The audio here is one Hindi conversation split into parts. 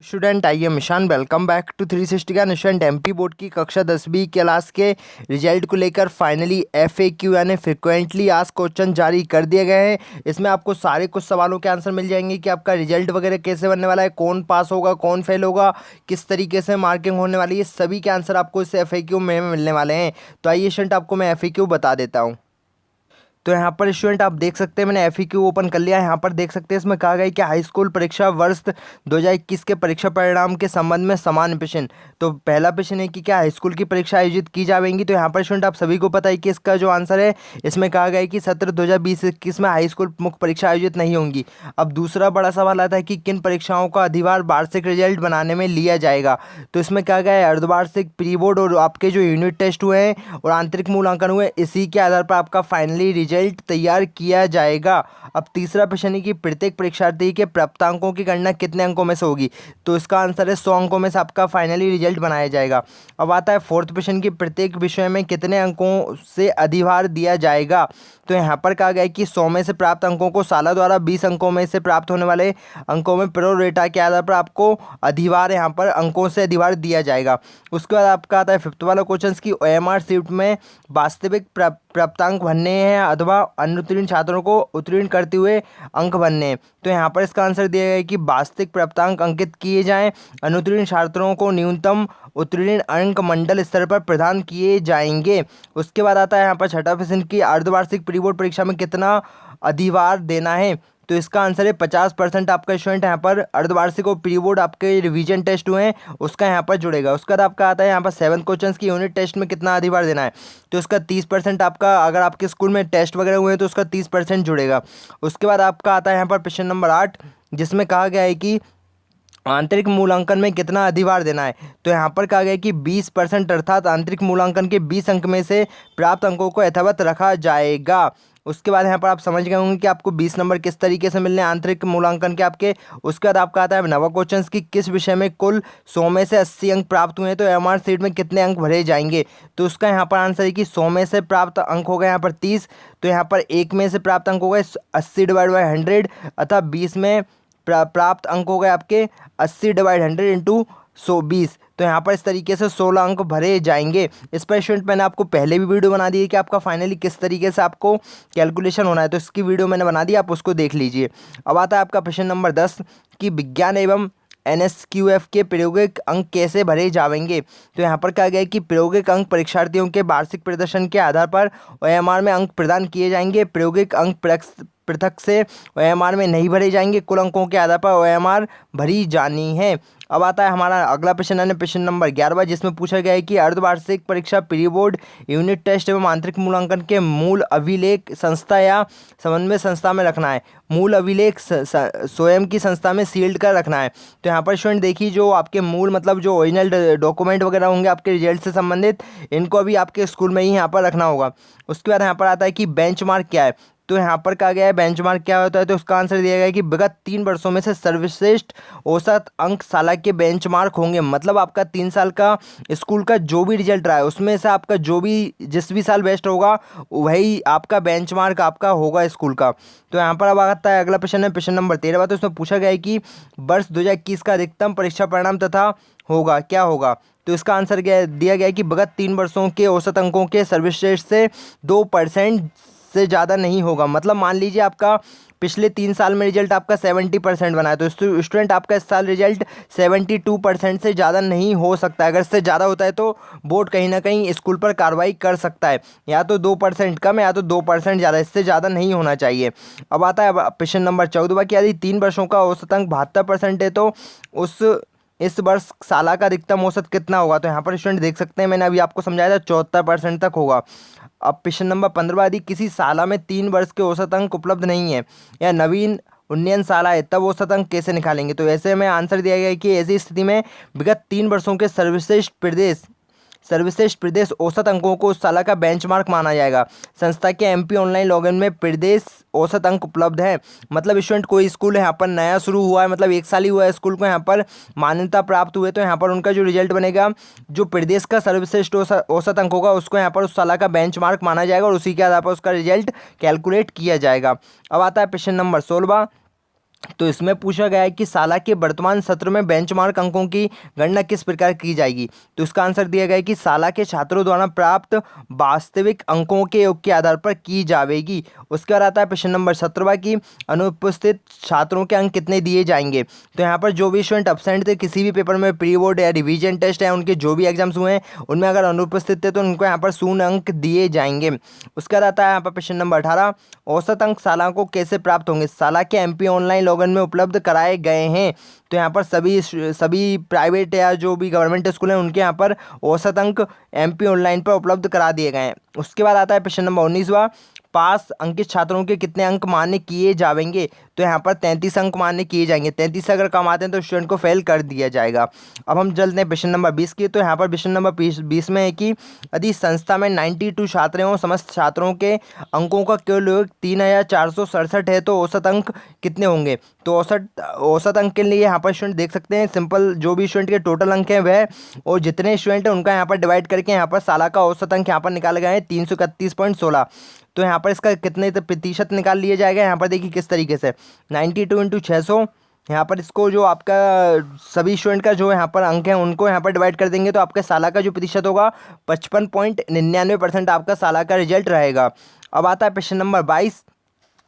Student I am Ishan welcome back to 360 का स्टूडेंट एमपी बोर्ड की कक्षा 10वीं क्लास के रिजल्ट को लेकर फाइनली एफएक्यू यानी फ्रिक्वेंटली आस्क्ड क्वेश्चन जारी कर दिए गए हैं। इसमें आपको सारे कुछ सवालों के आंसर मिल जाएंगे कि आपका रिजल्ट वगैरह कैसे बनने वाला है, कौन पास होगा कौन फेल होगा, किस तरीके से मार्किंग होने वाली है, सभी के आंसर आपको इस एफएक्यू में मिलने वाले हैं। तो आइए स्टूडेंट आपको मैं एफएक्यू बता देता हूँ। तो यहाँ पर स्टूडेंट आप देख सकते हैं मैंने एफएक्यू ओपन कर लिया है। यहाँ पर देख सकते हैं इसमें कहा गया है कि हाई स्कूल परीक्षा वर्ष 2021 के परीक्षा परिणाम के संबंध में समान प्रश्न। तो पहला प्रश्न है कि क्या हाई स्कूल की परीक्षा आयोजित की जाएंगी। तो यहाँ पर स्टूडेंट आप सभी को पता है कि इसका जो आंसर है इसमें कहा गया है कि सत्र 2020-21 में हाई स्कूल मुख्य परीक्षा आयोजित नहीं होंगी। अब दूसरा बड़ा सवाल आता है कि किन परीक्षाओं का अधिभार वार्षिक रिजल्ट बनाने में लिया जाएगा। तो इसमें कहा गया है अर्धवार्षिक, प्री बोर्ड और आपके जो यूनिट टेस्ट हुए हैं और आंतरिक मूल्यांकन हुए, इसी के आधार पर आपका फाइनली रिजल्ट तैयार किया जाएगा। अब तीसरा प्रश्न है कि प्रत्येक परीक्षार्थी के प्राप्तांकों की गणना कितने अंकों में से होगी। तो इसका आंसर है 100 अंकों में से आपका फाइनली रिजल्ट बनाया जाएगा। अब आता है फोर्थ प्रश्न की प्रत्येक विषय में कितने अंकों से अधिभार दिया जाएगा। तो यहाँ पर कहा गया है कि 100 में से प्राप्त अंकों को साला द्वारा 20 अंकों में से प्राप्त होने वाले अंकों में प्रो रेटा के आधार पर आपको अधिभार यहाँ पर अंकों से अधिभार दिया जाएगा। उसके बाद आपका आता है फिफ्थ वाला क्वेश्चन की ओएमआर शिफ्ट में वास्तविक प्राप्तांक भरने हैं अथवा अनुत्तीर्ण छात्रों को उत्तीर्ण करते हुए अंक भरने हैं। तो यहाँ पर इसका आंसर दिया गया है कि वास्तविक प्राप्तांक अंकित किए जाएं, अनुत्तीर्ण छात्रों को न्यूनतम उत्तीर्ण अंक मंडल स्तर पर प्रदान किए जाएंगे। उसके बाद आता है यहाँ पर छठा प्रश्न की अर्धवार्षिक प्री बोर्ड परीक्षा में कितना अधिभार देना है। तो इसका आंसर है 50% आपका स्टूडेंट यहाँ पर अर्धवार्षिक और प्री बोर्ड आपके रिवीजन टेस्ट हुए हैं उसका यहाँ पर जुड़ेगा। उसके बाद आपका आता है यहाँ पर 7 क्वेश्चन की यूनिट टेस्ट में कितना अधिभार देना है। तो इसका 30% आपका, अगर आपके स्कूल में टेस्ट वगैरह हुए हैं तो उसका 30% जुड़ेगा। उसके बाद आपका आता है यहाँ पर प्रश्न नंबर 8 जिसमें कहा गया है कि आंतरिक मूल्यांकन में कितना अधिभार देना है। तो यहाँ पर कहा गया है कि 20% अर्थात आंतरिक मूल्यांकन के 20 अंक में से प्राप्त अंकों को यथावत रखा जाएगा। उसके बाद यहाँ पर आप समझ गए होंगे कि आपको 20 नंबर किस तरीके से मिलने आंतरिक मूल्यांकन के आपके। उसके बाद आपका आता है नवा क्वेश्चन की किस विषय में कुल 100 में से 80 अंक प्राप्त हुए हैं तो एमआर सीट में कितने अंक भरे जाएंगे। तो उसका यहाँ पर आंसर है कि 100 में से प्राप्त अंक हो गए यहाँ पर 30, तो यहाँ पर 1 में से प्राप्त अंक हो गए 80/100 अतः 20 में प्राप्त अंक हो गए आपके 80/100 इंटू 120। तो यहाँ पर इस तरीके से 16 अंक भरे जाएंगे। इस पर स्टूडेंट मैंने आपको पहले भी वीडियो बना दी है कि आपका फाइनली किस तरीके से आपको कैलकुलेशन होना है, तो इसकी वीडियो मैंने बना दी, आप उसको देख लीजिए। अब आता है आपका प्रश्न नंबर 10 कि विज्ञान एवं एनएसक्यूएफ के प्रायोगिक अंक कैसे भरे जाएंगे। तो यहाँ पर कहा गया है कि प्रायोगिक अंक परीक्षार्थियों के वार्षिक प्रदर्शन के आधार पर ओएमआर में अंक प्रदान किए जाएंगे। प्रायोगिक अंक पृथक से ओएमआर में नहीं भरे जाएंगे, कुल अंकों के आधार पर ओएमआर भरी जानी है। अब आता है हमारा अगला प्रश्न है प्रश्न नंबर 11 जिसमें पूछा गया है कि अर्धवार्षिक परीक्षा प्री बोर्ड यूनिट टेस्ट एवं आंतरिक मूल्यांकन के मूल अभिलेख संस्था या समन्वय संस्था में रखना है। मूल अभिलेख स्वयं की संस्था में सील्ड कर रखना है। तो यहाँ पर स्टूडेंट देखिए जो आपके मूल मतलब जो ओरिजिनल डॉक्यूमेंट वगैरह होंगे आपके रिजल्ट से संबंधित, इनको अभी आपके स्कूल में ही यहाँ पर रखना होगा। उसके बाद यहाँ पर आता है कि बेंचमार्क क्या है। तो यहाँ पर कहा गया है बेंचमार्क क्या होता है। तो उसका आंसर दिया गया है कि विगत 3 वर्षों में से सर्वश्रेष्ठ औसत अंक साला के बेंचमार्क होंगे। मतलब आपका 3 साल का स्कूल का जो भी रिजल्ट रहा है उसमें से आपका जो भी जिस भी साल बेस्ट होगा वही आपका बेंचमार्क आपका होगा स्कूल का। तो यहाँ पर अब आता है अगला प्रश्न है प्रश्न नंबर 13। तो उसमें पूछा गया है कि वर्ष 2021 का अधिकतम परीक्षा परिणाम तथा होगा क्या होगा। तो इसका आंसर दिया गया है कि विगत 3 वर्षों के औसत अंकों के सर्वश्रेष्ठ से 2% से ज़्यादा नहीं होगा। मतलब मान लीजिए आपका पिछले 3 साल में रिजल्ट आपका 70% बना है तो स्टूडेंट आपका इस साल रिजल्ट 72% से ज़्यादा नहीं हो सकता है। अगर इससे ज़्यादा होता है तो बोर्ड कहीं ना कहीं स्कूल पर कार्रवाई कर सकता है, या तो 2% कम या तो 2% ज़्यादा, इससे ज़्यादा नहीं होना चाहिए। अब आता है प्रश्न नंबर 14 कि यदि 3 वर्षों का औसत अंक 72% है तो इस वर्ष साला का अधिकतम औसत कितना होगा। तो यहाँ पर स्टूडेंट देख सकते हैं मैंने अभी आपको समझाया था 74% तक होगा। अब प्रश्न नंबर 15 यदि किसी साला में 3 वर्ष के औसत अंक उपलब्ध नहीं है या नवीन उन्नयन साला है तब औसत अंक कैसे निकालेंगे। तो ऐसे में आंसर दिया गया है कि ऐसी स्थिति में विगत 3 वर्षों के सर्वश्रेष्ठ प्रदेश औसत अंकों को उस साला का बेंचमार्क माना जाएगा। संस्था के एमपी ऑनलाइन लॉगिन में प्रदेश औसत अंक उपलब्ध है। मतलब स्टूडेंट कोई स्कूल यहाँ पर नया शुरू हुआ है, मतलब 1 साल ही हुआ है स्कूल को यहाँ पर मान्यता प्राप्त हुए, तो यहाँ पर उनका जो रिजल्ट बनेगा जो प्रदेश का सर्वश्रेष्ठ औसत अंक होगा उसको यहाँ पर उस साला का बेंचमार्क माना जाएगा और उसी के आधार पर उसका रिजल्ट कैलकुलेट किया जाएगा। अब आता है प्रश्न नंबर 16 तो इसमें पूछा गया है कि साला के वर्तमान सत्र में बेंचमार्क अंकों की गणना किस प्रकार की जाएगी। तो इसका आंसर दिया गया है कि साला के छात्रों द्वारा प्राप्त वास्तविक अंकों के योग के आधार पर की जाएगी। उसके बाद आता है प्रश्न नंबर 17 की अनुपस्थित छात्रों के अंक कितने दिए जाएंगे। तो यहाँ पर जो भी स्टूडेंट अपसेंट थे किसी भी पेपर में, प्री बोर्ड या रिवीजन टेस्ट है, उनके जो भी एग्जाम्स हुए हैं उनमें अगर अनुपस्थित थे तो उनको यहाँ पर 0 अंक दिए जाएंगे। उसके बाद आता है यहाँ पर प्रश्न नंबर 18 औसत अंक साला को कैसे प्राप्त होंगे। साला के एमपी ऑनलाइन लॉगिन में उपलब्ध कराए गए हैं। तो यहाँ पर सभी प्राइवेट या जो भी गवर्नमेंट स्कूल हैं उनके यहाँ पर औसत अंक एमपी ऑनलाइन पर उपलब्ध करा दिए गए हैं। उसके बाद आता है प्रश्न नंबर 19वां पास अंकित छात्रों के कितने अंक मान्य किए जाएंगे। तो यहाँ पर 33 अंक मान्य किए जाएंगे। 33 से अगर कम आते हैं तो स्टूडेंट को फेल कर दिया जाएगा। अब हम चलते हैं प्रश्न नंबर 20 की। तो यहाँ पर प्रश्न नंबर 20 में है कि यदि संस्था में 92 छात्र हों, समस्त छात्रों के अंकों का केवल योग 3467 है तो औसत अंक कितने होंगे। तो औसत अंक के लिए यहाँ पर स्टूडेंट देख सकते हैं, सिंपल जो भी स्टूडेंट के टोटल अंक हैं वह और जितने स्टूडेंट हैं उनका यहाँ पर डिवाइड करके यहाँ पर साला का औसत अंक यहाँ पर निकाले गए हैं 331.16। तो यहाँ पर इसका कितने प्रतिशत निकाल लिया जाएगा। यहाँ पर देखिए किस तरीके से 92 इंटू 600, यहाँ पर इसको जो आपका सभी स्टूडेंट का जो यहाँ पर अंक है उनको यहाँ पर डिवाइड कर देंगे तो आपका साला का जो प्रतिशत होगा 55.99% आपका साला का रिजल्ट रहेगा। अब आता है प्रश्न नंबर 22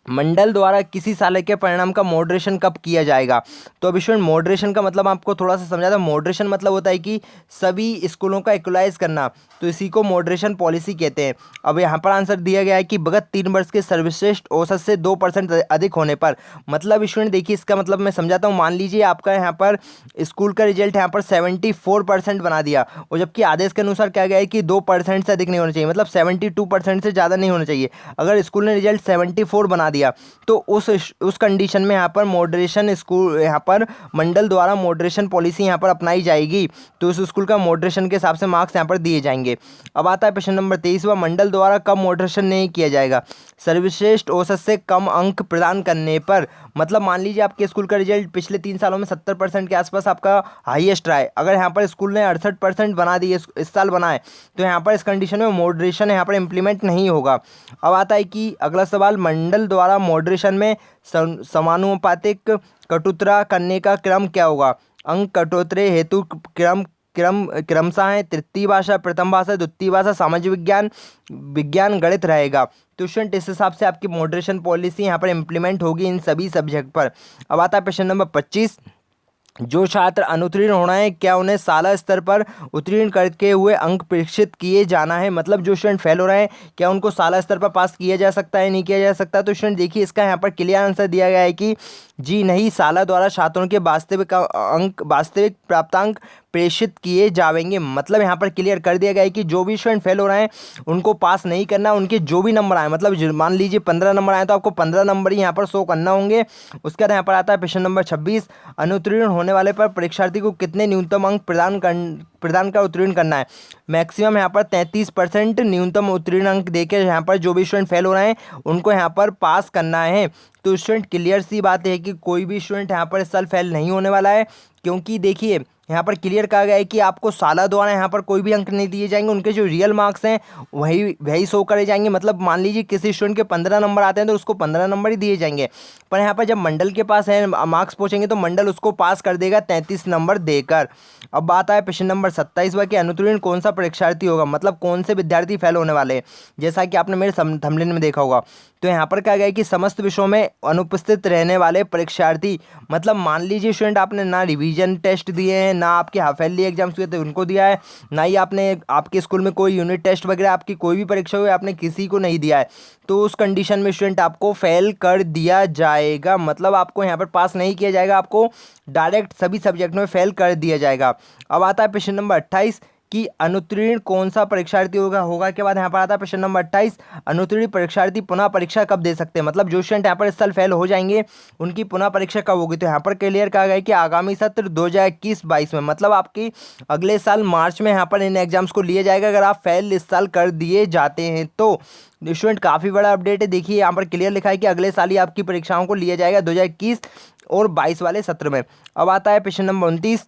मंडल द्वारा किसी साल के परिणाम का मॉडरेशन कब किया जाएगा। तो अभी स्टूडेंट मॉडरेशन का मतलब आपको थोड़ा सा समझा था। मॉडरेशन मतलब होता है कि सभी स्कूलों का इक्वलाइज करना, तो इसी को मॉडरेशन पॉलिसी कहते हैं। अब यहाँ पर आंसर दिया गया है कि विगत 3 वर्ष के सर्वश्रेष्ठ औसत से 2% अधिक होने पर। मतलब स्टूडेंट देखिए इसका मतलब मैं समझाता हूँ। मान लीजिए आपका यहाँ पर स्कूल का रिजल्ट यहाँ पर 74% बना दिया और जबकि आदेश के अनुसार क्या गया है कि 2% से अधिक नहीं होना चाहिए, मतलब 72% से ज़्यादा नहीं होना चाहिए। अगर स्कूल ने रिजल्ट 74 बना दिया तो उस कंडीशन में यहाँ पर मॉडरेशन स्कूल यहाँ पर मंडल द्वारा मॉडरेशन पॉलिसी यहाँ पर अपनाई जाएगी। तो उस स्कूल का मॉडरेशन के हिसाब से मार्क्स यहाँ पर दिए जाएंगे। अब आता है प्रश्न नंबर 23वां मंडल द्वारा कब मॉडरेशन नहीं किया जाएगा। सर्वश्रेष्ठ औसत से कम अंक प्रदान करने पर। मतलब मान लीजिए आपके स्कूल का रिजल्ट पिछले 3 सालों में 70% के आसपास आपका हाईएस्ट रहा है, अगर यहाँ पर स्कूल ने 68% बना दिए इस साल बनाए तो यहाँ पर इस कंडीशन में मॉडरेशन यहाँ पर इम्प्लीमेंट नहीं होगा। अब आता है कि अगला सवाल मंडल द्वारा मॉडरेशन में समानुपातिक कटौती करने का क्रम क्या होगा। अंक कटौती हेतु क्रमशः है तृतीय भाषा, प्रथम भाषा, द्वितीय भाषा, सामाजिक विज्ञान, गणित रहेगा। तो स्टूडेंट इस हिसाब से आपकी मॉडरेशन पॉलिसी यहाँ पर इम्प्लीमेंट होगी इन सभी सब्जेक्ट पर। अब आता है प्रश्न नंबर 25 जो छात्र अनुत्तीर्ण होना है क्या उन्हें साला स्तर पर उत्तीर्ण करके हुए अंक प्रेक्षित किए जाना है। मतलब जो स्टूडेंट फेल हो रहे हैं क्या उनको साला स्तर पर पास किया जा सकता है, नहीं किया जा सकता। तो स्टूडेंट देखिए इसका यहाँ पर क्लियर आंसर दिया गया है कि जी नहीं, साला द्वारा छात्रों के वास्तविक प्राप्तांक प्रेषित किए जाएंगे। मतलब यहाँ पर क्लियर कर दिया गया है कि जो भी स्टूडेंट फेल हो रहे हैं उनको पास नहीं करना, उनके जो भी नंबर आए, मतलब मान लीजिए 15 नंबर आए तो आपको 15 नंबर ही यहाँ पर शो करना होंगे। उसके बाद यहाँ पर आता है प्रश्न नंबर 26 अनुत्तीर्ण होने वाले पर परीक्षार्थी को कितने न्यूनतम अंक प्रदान कर उत्तीर्ण करना है। मैक्सिमम यहाँ पर 33% न्यूनतम उत्तीर्ण अंक देकर यहाँ पर जो भी स्टूडेंट फेल हो रहे हैं उनको यहाँ पर पास करना है। तो स्टूडेंट क्लियर सी बात है कि कोई भी स्टूडेंट यहाँ पर इस साल फेल नहीं होने वाला है, क्योंकि देखिए यहाँ पर क्लियर कहा गया है कि आपको साला द्वारा यहाँ पर कोई भी अंक नहीं दिए जाएंगे, उनके जो रियल मार्क्स हैं वही शो करे जाएंगे। मतलब मान लीजिए किसी स्टूडेंट के 15 नंबर आते हैं तो उसको 15 नंबर ही दिए जाएंगे, पर यहाँ पर जब मंडल के पास है मार्क्स पहुँचेंगे तो मंडल उसको पास कर देगा 33 नंबर देकर। अब बात आए प्रश्न नंबर 27वां कि अनुत्तीर्ण कौन सा परीक्षार्थी होगा। मतलब कौन से विद्यार्थी फेल होने वाले हैं, जैसा कि आपने मेरे थंबनेल में देखा होगा। तो यहाँ पर कहा गया है कि समस्त विषयों में अनुपस्थित रहने वाले परीक्षार्थी। मतलब मान लीजिए स्टूडेंट आपने ना रिवीजन टेस्ट दिए हैं, ना आपके हाफ ईयरली एग्जाम्स हुए थे उनको दिया है, ना ही आपने आपके स्कूल में कोई यूनिट टेस्ट वगैरह आपकी कोई भी परीक्षा हुई आपने किसी को नहीं दिया है, तो उस कंडीशन में स्टूडेंट आपको फेल कर दिया जाएगा। मतलब आपको यहाँ पर पास नहीं किया जाएगा, आपको डायरेक्ट सभी सब्जेक्ट में फेल कर दिया जाएगा। अब आता है प्रश्न नंबर 28 कि अनुत्तीर्ण कौन सा परीक्षार्थी होगा के बाद यहाँ पर आता है प्रश्न नंबर 28 अनुत्तीर्ण परीक्षार्थी पुनः परीक्षा कब दे सकते हैं। मतलब जो स्टूडेंट यहाँ पर इस साल फेल हो जाएंगे उनकी पुनः परीक्षा कब होगी। तो यहाँ पर क्लियर कहा गया है कि आगामी सत्र 2021-22 में, मतलब आपकी अगले साल मार्च में यहाँ पर इन एग्जाम्स को लिया जाएगा अगर आप फेल इस साल कर दिए जाते हैं तो। स्टूडेंट काफ़ी बड़ा अपडेट है, देखिए यहाँ पर क्लियर लिखा है कि अगले साल ही आपकी परीक्षाओं को लिया जाएगा 2021 और 22 वाले सत्र में। अब आता है प्रश्न नंबर 29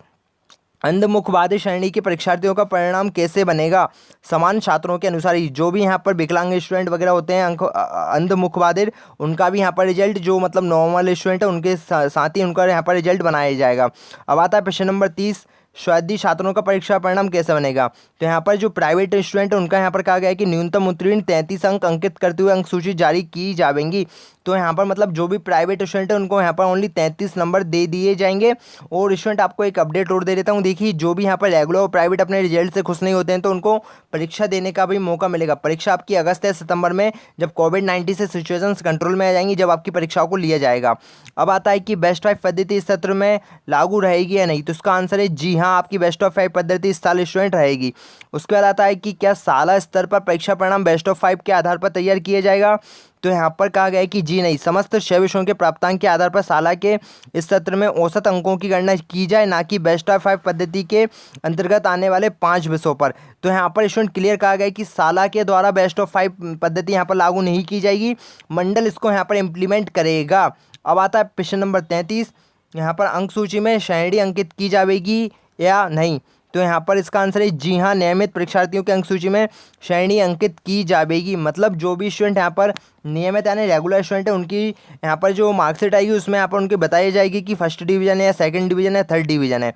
अंधमुखवादी श्रेणी के परीक्षार्थियों का परिणाम कैसे बनेगा? समान छात्रों के अनुसार ही जो भी यहाँ पर विकलांग स्टूडेंट वगैरह होते हैं अंधमुखवादिर, उनका भी यहाँ पर रिजल्ट जो मतलब नॉर्मल स्टूडेंट है उनके साथ ही उनका यहाँ पर रिजल्ट बनाया जाएगा। अब आता है प्रश्न नंबर 30, स्वायत्त छात्रों का परीक्षा परिणाम कैसे बनेगा? तो यहाँ पर जो प्राइवेट स्टूडेंट है उनका यहाँ पर कहा गया है कि न्यूनतम उत्तीर्ण 33 अंक अंकित करते हुए अंक सूची जारी की जाएंगी। तो यहाँ पर मतलब जो भी प्राइवेट स्टूडेंट है उनको यहाँ पर ओनली 33 नंबर दे दिए जाएंगे। और स्टूडेंट आपको एक अपडेट और दे देता हूँ, देखिए जो भी यहाँ पर रेगुलर और प्राइवेट अपने रिजल्ट से खुश नहीं होते हैं तो उनको परीक्षा देने का भी मौका मिलेगा। परीक्षा आपकी अगस्त या सितंबर में, जब कोविड-19 से सिचुएशन कंट्रोल में आ जाएंगी, जब आपकी परीक्षाओं को लिया जाएगा। अब आता है कि बेस्ट ऑफ 5 पद्धति इस सत्र में लागू रहेगी या नहीं? तो इसका आंसर है जी हाँ, आपकी बेस्ट ऑफ 5 पद्धति इस साल स्टूडेंट रहेगी। उसके बाद आता है कि क्या साला स्तर पर परीक्षा परिणाम बेस्ट ऑफ 5 के आधार पर तैयार किया जाएगा? तो यहाँ पर कहा गया है कि जी नहीं, समस्त 6 विषयों के प्राप्तांक के आधार पर साला के इस सत्र में औसत अंकों की गणना की जाए, ना कि बेस्ट ऑफ 5 पद्धति के अंतर्गत आने वाले 5 विषयों पर। तो यहाँ पर स्टूडेंट क्लियर कहा गया है कि साला के द्वारा बेस्ट ऑफ 5 पद्धति यहाँ पर लागू नहीं की जाएगी, मंडल इसको यहाँ पर इम्प्लीमेंट करेगा। अब आता है प्रश्न नंबर 33, यहाँ पर अंक सूची में श्रेणी अंकित की जाएगी या नहीं? तो यहाँ पर इसका आंसर है जी हाँ, नियमित परीक्षार्थियों की अंक सूची में श्रेणी अंकित की जाएगी। मतलब जो भी स्टूडेंट यहाँ पर नियमित यानी रेगुलर स्टूडेंट है उनकी यहाँ पर जो मार्कशीट आएगी उसमें यहाँ पर उनकी बताई जाएगी कि फर्स्ट डिवीजन है या सेकंड डिवीजन है, थर्ड डिवीजन है।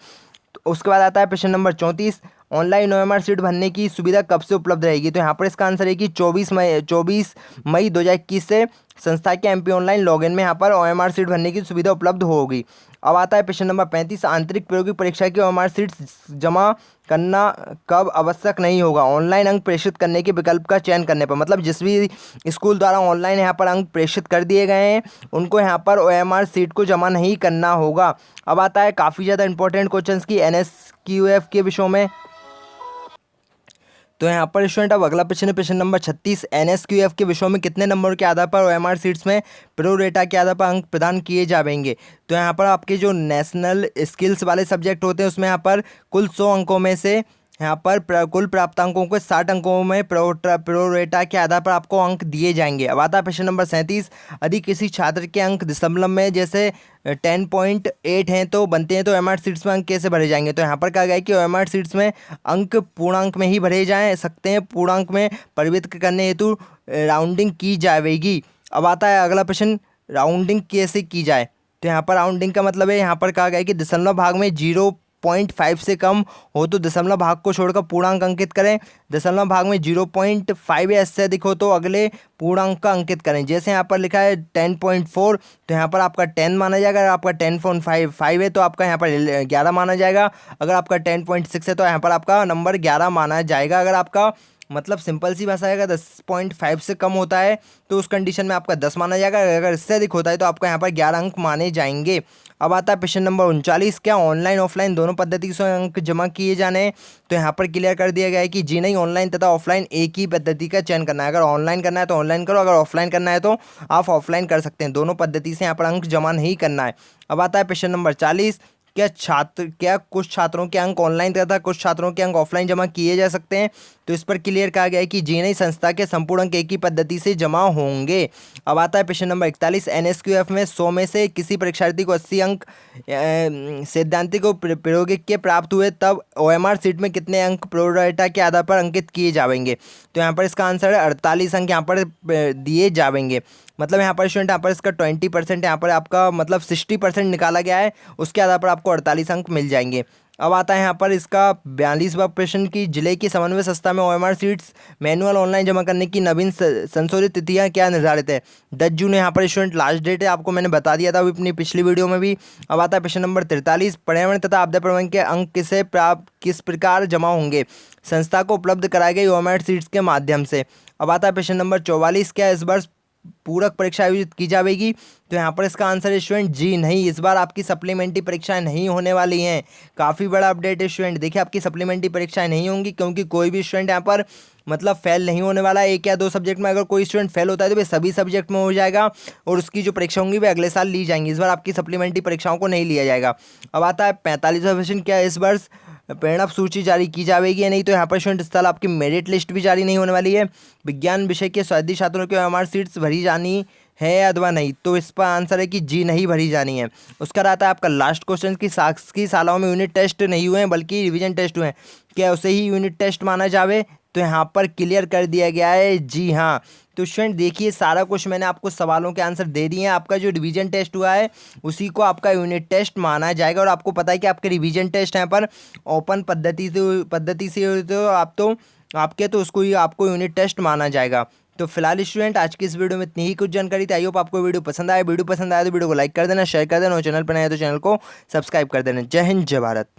तो उसके बाद आता है प्रश्न नंबर 34, ऑनलाइन OMR सीट भरने की सुविधा कब से उपलब्ध रहेगी? तो यहाँ पर इसका आंसर है कि 24 मई 2021 से संस्था के MP ऑनलाइन लॉगिन में यहाँ पर OMR सीट भरने की सुविधा उपलब्ध होगी। अब आता है प्रश्न नंबर 35, आंतरिक प्रायोगिक परीक्षा की OMR सीट जमा करना कब आवश्यक नहीं होगा? ऑनलाइन अंक प्रेषित करने के विकल्प का चयन करने पर। मतलब जिस भी स्कूल द्वारा ऑनलाइन यहाँ पर अंक प्रेषित कर दिए गए हैं उनको यहाँ पर OMR सीट को जमा नहीं करना होगा। अब आता है काफ़ी ज़्यादा इंपॉर्टेंट क्वेश्चंस की NSQF के विषयों में। तो यहाँ पर स्टूडेंट अब अगला प्रश्न नंबर 36, NSQF के विषयों में कितने नंबरों के आधार पर OMR सीट्स में प्रो रेटा के आधार पर अंक प्रदान किए जाएंगे? तो यहाँ पर आपके जो नेशनल स्किल्स वाले सब्जेक्ट होते हैं उसमें यहाँ पर कुल 100 अंकों में से यहाँ पर कुल प्राप्तांकों को 60 अंकों में प्रोरेटा के आधार पर आपको अंक दिए जाएंगे। अब आता है प्रश्न नंबर 37, यदि किसी छात्र के अंक दशमलव में जैसे 10.8 हैं तो बनते हैं तो OMR सीट्स में अंक कैसे भरे जाएंगे? तो यहाँ पर कहा गया है कि OMR सीट्स में अंक पूर्णांक में ही भरे जा सकते हैं, पूर्णांक में परिवर्तित करने हेतु राउंडिंग की जाएगी। अब आता है अगला प्रश्न, राउंडिंग कैसे की जाए? तो यहाँ पर राउंडिंग का मतलब है, यहाँ पर कहा गया है कि दशमलव भाग में 0.5 से कम हो तो दशमलव भाग को छोड़कर पूर्णांक अंकित करें, दशमलव भाग में 0.5 या इससे अधिक हो तो अगले पूर्णांक का अंकित करें। जैसे यहाँ पर लिखा है 10.4 तो यहाँ पर आपका 10 माना जाएगा, अगर आपका 10.5 है तो आपका यहाँ पर 11 माना जाएगा, अगर आपका 10.6 है तो यहाँ पर आपका नंबर 11 माना जाएगा। अगर आपका मतलब सिंपल सी भाषा है, अगर 10.5 से कम होता है तो उस कंडीशन में आपका 10 माना जाएगा, अगर इससे अधिक होता है तो आपका यहाँ पर 11 अंक माने जाएंगे। अब आता है प्रश्न नंबर 39, क्या ऑनलाइन ऑफलाइन दोनों पद्धति से अंक जमा किए जाने हैं? तो यहाँ पर क्लियर कर दिया गया है कि जी नहीं, ऑनलाइन तथा ऑफलाइन एक ही पद्धति का चयन करना है। अगर ऑनलाइन करना है तो ऑनलाइन करो, अगर ऑफलाइन करना है तो आप ऑफलाइन कर सकते हैं, दोनों पद्धति से यहाँ पर अंक जमा नहीं करना है। अब आता है प्रश्न नंबर 40, क्या कुछ छात्रों के अंक ऑनलाइन तथा कुछ छात्रों के अंक ऑफलाइन जमा किए जा सकते हैं? तो इस पर क्लियर कहा गया है कि जी नहीं, संस्था के संपूर्ण अंक एक ही पद्धति से जमा होंगे। अब आता है प्रश्न नंबर 41, NSQF में 100 में से किसी परीक्षार्थी को 80 अंक सैद्धांतिक और प्रायोगिक के प्राप्त हुए तब OMR सीट में कितने अंक प्रोरेटा के आधार पर अंकित किए जाएंगे? तो यहाँ पर इसका आंसर है 48 अंक यहाँ पर दिए जाएंगे। मतलब यहाँ पर स्टूडेंट यहाँ पर इसका 20% यहाँ पर आपका मतलब 60% निकाला गया है, उसके आधार पर आपको 48 अंक मिल जाएंगे। अब आता है यहाँ पर इसका 42वां प्रश्न की जिले की समन्वय संस्था में OMR सीट्स मैनुअल ऑनलाइन जमा करने की नवीन संशोधित तिथियाँ क्या निर्धारित है? 10 जून यहाँ पर स्टूडेंट लास्ट डेट है, आपको मैंने बता दिया था अपनी पिछली वीडियो में भी। अब आता है प्रश्न नंबर 43, पर्यावरण तथा आपदा प्रबंधन के अंक किस प्रकार जमा होंगे? संस्था को उपलब्ध कराई गई OMR सीट्स के माध्यम से। अब आता है प्रश्न नंबर 44, क्या इस वर्ष पूरक परीक्षा आयोजित की जाएगी? तो यहाँ पर इसका आंसर है स्टूडेंट जी नहीं, इस बार आपकी सप्लीमेंट्री परीक्षाएं नहीं होने वाली हैं। काफ़ी बड़ा अपडेट है स्टूडेंट, देखिए आपकी सप्लीमेंट्री परीक्षाएं नहीं होंगी क्योंकि कोई भी स्टूडेंट यहाँ पर मतलब फेल नहीं होने वाला है। 1 या 2 सब्जेक्ट में अगर कोई स्टूडेंट फेल होता है तो वे सभी सब्जेक्ट में हो जाएगा और उसकी जो परीक्षा होंगी वे अगले साल ली जाएंगी, इस बार आपकी सप्लीमेंट्री परीक्षाओं को नहीं लिया जाएगा। अब आता है 45वां प्रश्न, क्या इस वर्ष परिणाम सूची जारी की जाएगी या नहीं? तो यहाँ पर स्टूडेंट इस साल आपकी मेरिट लिस्ट भी जारी नहीं होने वाली है। विज्ञान विषय के स्वायत्त छात्रों के OMR सीट्स भरी जानी है अथवा नहीं, तो इस पर आंसर है कि जी नहीं भरी जानी है। उसका रहता है आपका लास्ट क्वेश्चन की शासकीय शालाओं में यूनिट टेस्ट नहीं हुए हैं बल्कि रिवीजन टेस्ट हुए हैं, क्या उसे ही यूनिट टेस्ट माना जावे? तो यहाँ पर क्लियर कर दिया गया है जी हाँ। तो स्टूडेंट देखिए, सारा कुछ मैंने आपको सवालों के आंसर दे दिए हैं। आपका जो रिवीजन टेस्ट हुआ है उसी को आपका यूनिट टेस्ट माना जाएगा। और आपको पता है कि आपके रिवीजन टेस्ट यहाँ पर ओपन पद्धति से तो आप तो आपके तो उसको ही आपको यूनिट टेस्ट माना जाएगा। तो फिलहाल स्टूडेंट आज की इस वीडियो में इतनी ही कुछ जानकारी थी। आई होप आपको वीडियो पसंद आया। वीडियो पसंद आया तो वीडियो को लाइक कर देना, शेयर कर देना और चैनल पर नया है तो चैनल को सब्सक्राइब कर देना। जय हिंद, जय भारत।